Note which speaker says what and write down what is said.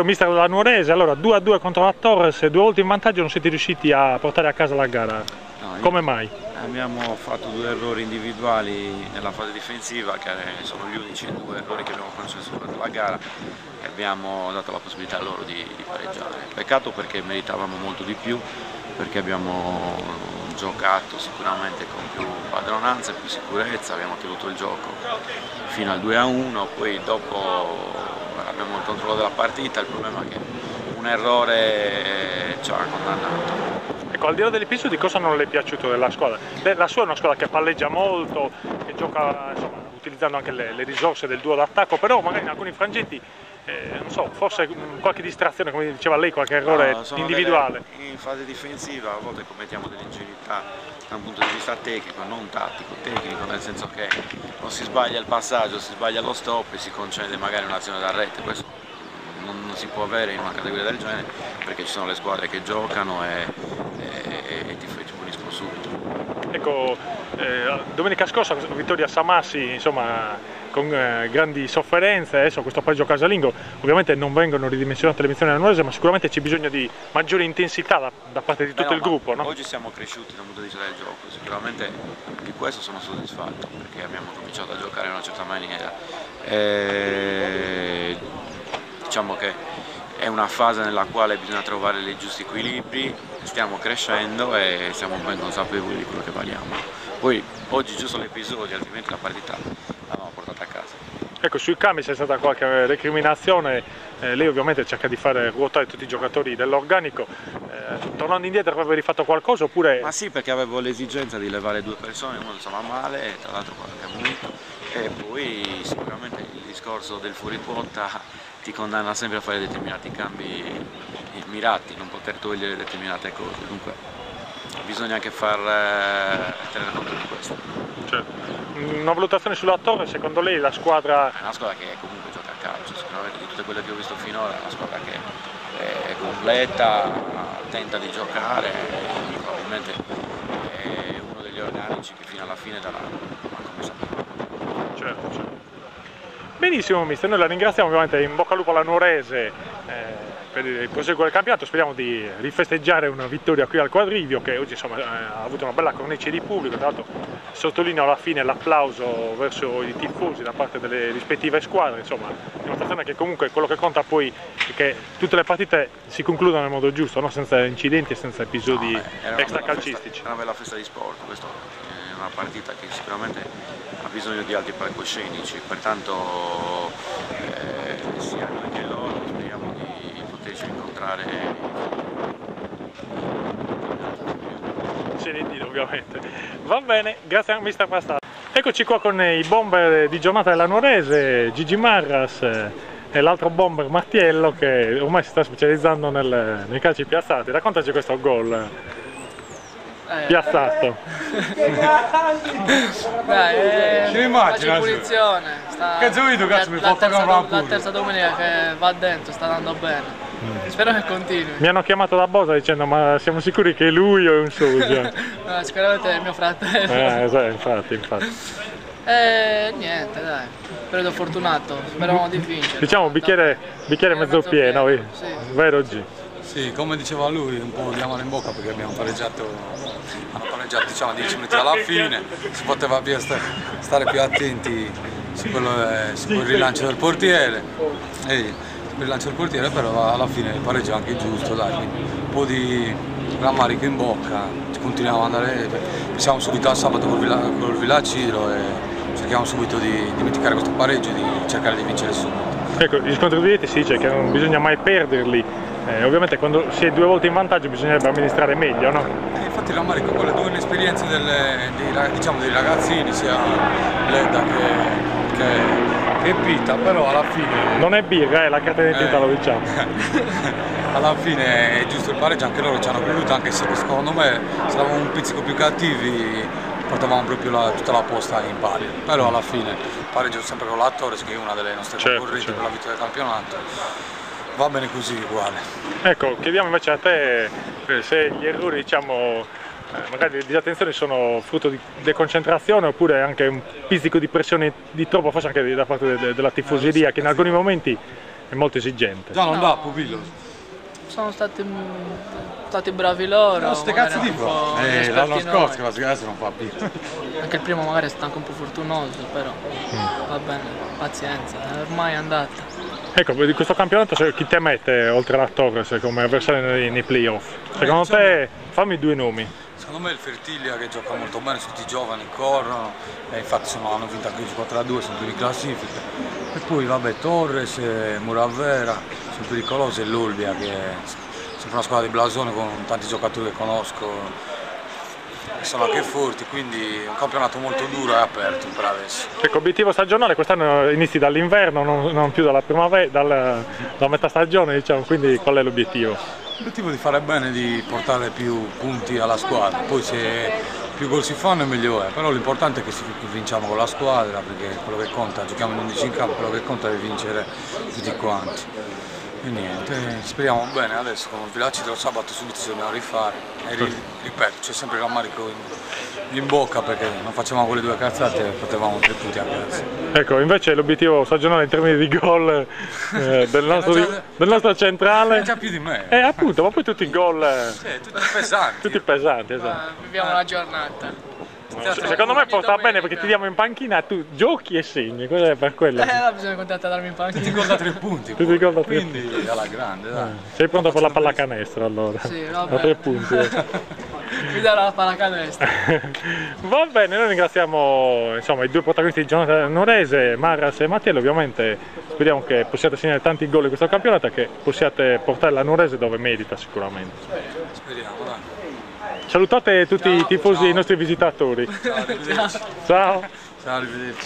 Speaker 1: Mister della Nuorese, allora 2-2 contro la Torres, 2 volte in vantaggio, non siete riusciti a portare a casa la gara. No, come mai?
Speaker 2: Abbiamo fatto 2 errori individuali nella fase difensiva, che sono gli unici 2 errori che abbiamo concesso durante la gara, e abbiamo dato la possibilità a loro di pareggiare. Peccato perché meritavamo molto di più, perché abbiamo giocato sicuramente con più padronanza e più sicurezza, abbiamo tenuto il gioco fino al 2-1, poi dopo abbiamo il controllo della partita. Il problema è che un errore ci ha condannato.
Speaker 1: Ecco, al di là dell'episodio, cosa non le è piaciuto della squadra? La sua è una squadra che palleggia molto, che gioca insomma, utilizzando anche le risorse del duo d'attacco, però magari in alcuni frangenti, non so, forse qualche distrazione, come diceva lei, qualche errore individuale.
Speaker 2: In fase difensiva a volte commettiamo delle ingenuità da un punto di vista tecnico, non tattico, tecnico, nel senso che non si sbaglia il passaggio, si sbaglia lo stop e si concede magari un'azione da rete. Questo non si può avere in una categoria del genere, perché ci sono le squadre che giocano e ti puniscono subito.
Speaker 1: Ecco, domenica scorsa vittoria a Samassi, insomma, con grandi sofferenze, adesso questo pareggio casalingo, ovviamente non vengono ridimensionate le missioni della Nuorese, ma sicuramente c'è bisogno di maggiore intensità da parte di tutto il gruppo, no?
Speaker 2: Oggi siamo cresciuti dal punto di vista del gioco, sicuramente di questo sono soddisfatto, perché abbiamo cominciato a giocare in una certa maniera. Diciamo che è una fase nella quale bisogna trovare i giusti equilibri, stiamo crescendo e siamo ben consapevoli di quello che valiamo. Poi oggi giusto l'episodio, altrimenti la partita l'abbiamo portata a casa.
Speaker 1: Ecco, sui cambi c'è stata qualche recriminazione, lei ovviamente cerca di fare ruotare tutti i giocatori dell'organico, tornando indietro avrebbe rifatto qualcosa oppure...
Speaker 2: Ma sì, perché avevo l'esigenza di levare 2 persone, uno stava male, tra l'altro qualche munito, e poi sicuramente il discorso del fuori quota ti condanna sempre a fare determinati cambi mirati, non poter togliere determinate cose, dunque bisogna anche tenere conto di questo.
Speaker 1: Certo. Una valutazione sulla Torre, secondo lei la squadra...
Speaker 2: È una squadra che comunque gioca a calcio, sicuramente di tutte quelle che ho visto finora è una squadra che è completa, tenta di giocare e probabilmente è uno degli organici che fino alla fine darà una commessa più.
Speaker 1: Certo, certo. Benissimo mister, noi la ringraziamo, ovviamente in bocca al lupo alla Nuorese per il proseguo del campionato, speriamo di rifesteggiare una vittoria qui al Quadrivio che oggi insomma, ha avuto una bella cornice di pubblico, tra l'altro sottolineo alla fine l'applauso verso i tifosi da parte delle rispettive squadre, insomma dimostrazione che comunque quello che conta poi è che tutte le partite si concludano nel modo giusto, no? Senza incidenti e senza episodi extracalcistici.
Speaker 2: È una bella festa di sport, questa è una partita che sicuramente ha bisogno di altri palcoscenici, pertanto sia noi che loro speriamo di poterci incontrare
Speaker 1: ovviamente. Va bene, grazie a mister Passato. Eccoci qua con i bomber di giornata della Nuorese, Gigi Marras e l'altro bomber Martiello che ormai si sta specializzando nei calci piazzati. Raccontaci questo gol piazzato.
Speaker 3: Dai, faccio punizione. La terza domenica che va dentro, sta andando bene. Spero che continui.
Speaker 1: Mi hanno chiamato da Bosa dicendo ma siamo sicuri che è lui o è un socio?
Speaker 3: No, sicuramente è mio fratello.
Speaker 1: Infatti.
Speaker 3: Niente, dai, periodo fortunato, speravamo di vincere.
Speaker 1: Diciamo bicchiere mezzo pieno,
Speaker 3: sì.
Speaker 1: Vero G?
Speaker 4: Sì, come diceva lui, un po' di amaro in bocca perché hanno pareggiato diciamo 10 minuti alla fine, si poteva stare più attenti su quel rilancio del portiere, però alla fine il pareggio è anche giusto, dai, un po' di rammarico in bocca, continuiamo ad andare, pensiamo subito al sabato col Villaciro e cerchiamo subito di dimenticare questo pareggio e di cercare di vincere subito.
Speaker 1: Ecco, gli scontri diretti si dice che non bisogna mai perderli, ovviamente quando si è 2 volte in vantaggio bisognerebbe amministrare meglio, no?
Speaker 4: Infatti il rammarico con le 2 inesperienze dei ragazzini, sia Ledda che Pita, però alla fine...
Speaker 1: Non è birra, è la carta d'identità, lo diciamo.
Speaker 4: Alla fine è giusto il pareggio, anche loro ci hanno creduto, anche se secondo me se eravamo un pizzico più cattivi portavamo proprio tutta la posta in pari, però alla fine pareggio sempre con la Torres che è una delle nostre concorrenti per la vittoria del campionato, va bene così uguale.
Speaker 1: Ecco, chiediamo invece a te se gli errori diciamo magari le disattenzioni sono frutto di deconcentrazione oppure anche un pizzico di pressione di troppo, forse anche da parte della tifoseria che in alcuni momenti è molto esigente.
Speaker 4: Già non dà, Pupillo.
Speaker 3: Sono stati bravi loro.
Speaker 4: No, ste cazzo di qua. L'anno scorso che la adesso non fa più.
Speaker 3: Anche il primo magari è stato anche un po' fortunoso, però va bene, pazienza, ormai è andata.
Speaker 1: Ecco, di questo campionato chi te mette oltre alla Torres come avversario nei playoff? Secondo te, fammi 2 nomi.
Speaker 4: Secondo me il Fertiglia che gioca molto bene, tutti i giovani corrono, e infatti hanno vinto anche il 4-2, sono più in classifica. E poi vabbè Torres, Muravera, sono pericolosi, e l'Olbia che è sempre una squadra di blasone con tanti giocatori che conosco, che sono anche forti, quindi è un campionato molto duro e aperto per adesso.
Speaker 1: Ecco, obiettivo stagionale quest'anno inizi dall'inverno, non più dalla primavera, dalla metà stagione, diciamo, quindi qual è l'obiettivo?
Speaker 4: L'obiettivo è di fare bene, di portare più punti alla squadra, poi se più gol si fanno è meglio è, però l'importante è che vinciamo con la squadra, perché quello che conta, giochiamo in 11 in campo, quello che conta è vincere tutti quanti. E niente, speriamo bene, adesso con il Villacitro sabato subito ci dobbiamo rifare e ripeto, c'è sempre il rammarico in bocca perché non facevamo quelle 2 cazzate e potevamo 3 punti a casa.
Speaker 1: Ecco, invece l'obiettivo stagionale in termini di gol del nostro centrale...
Speaker 4: È già più di me.
Speaker 1: Appunto, ma poi tutti i gol...
Speaker 4: tutti pesanti.
Speaker 1: Tutti pesanti, esatto.
Speaker 3: Viviamo la giornata.
Speaker 1: Secondo me porta bene perché ti diamo in panchina, tu giochi e segni, cos'è per quello?
Speaker 3: Allora bisogna continuare a darmi in panchina.
Speaker 4: Tutti gol da 3 punti, quindi alla grande, dai.
Speaker 1: Sei pronto per la pallacanestro allora?
Speaker 3: Sì, va
Speaker 1: da 3 punti.
Speaker 3: Mi darò la pallacanestro.
Speaker 1: Va bene, noi ringraziamo insomma, i 2 protagonisti di giornata Nuorese, Maras e Mattiello, ovviamente speriamo che possiate segnare tanti gol in questo campionato e che possiate portare la Nuorese dove merita sicuramente.
Speaker 4: Speriamo, dai.
Speaker 1: Salutate tutti i tifosi, i nostri visitatori.
Speaker 4: Ciao, arrivederci.
Speaker 1: Ciao.
Speaker 4: Ciao, arrivederci.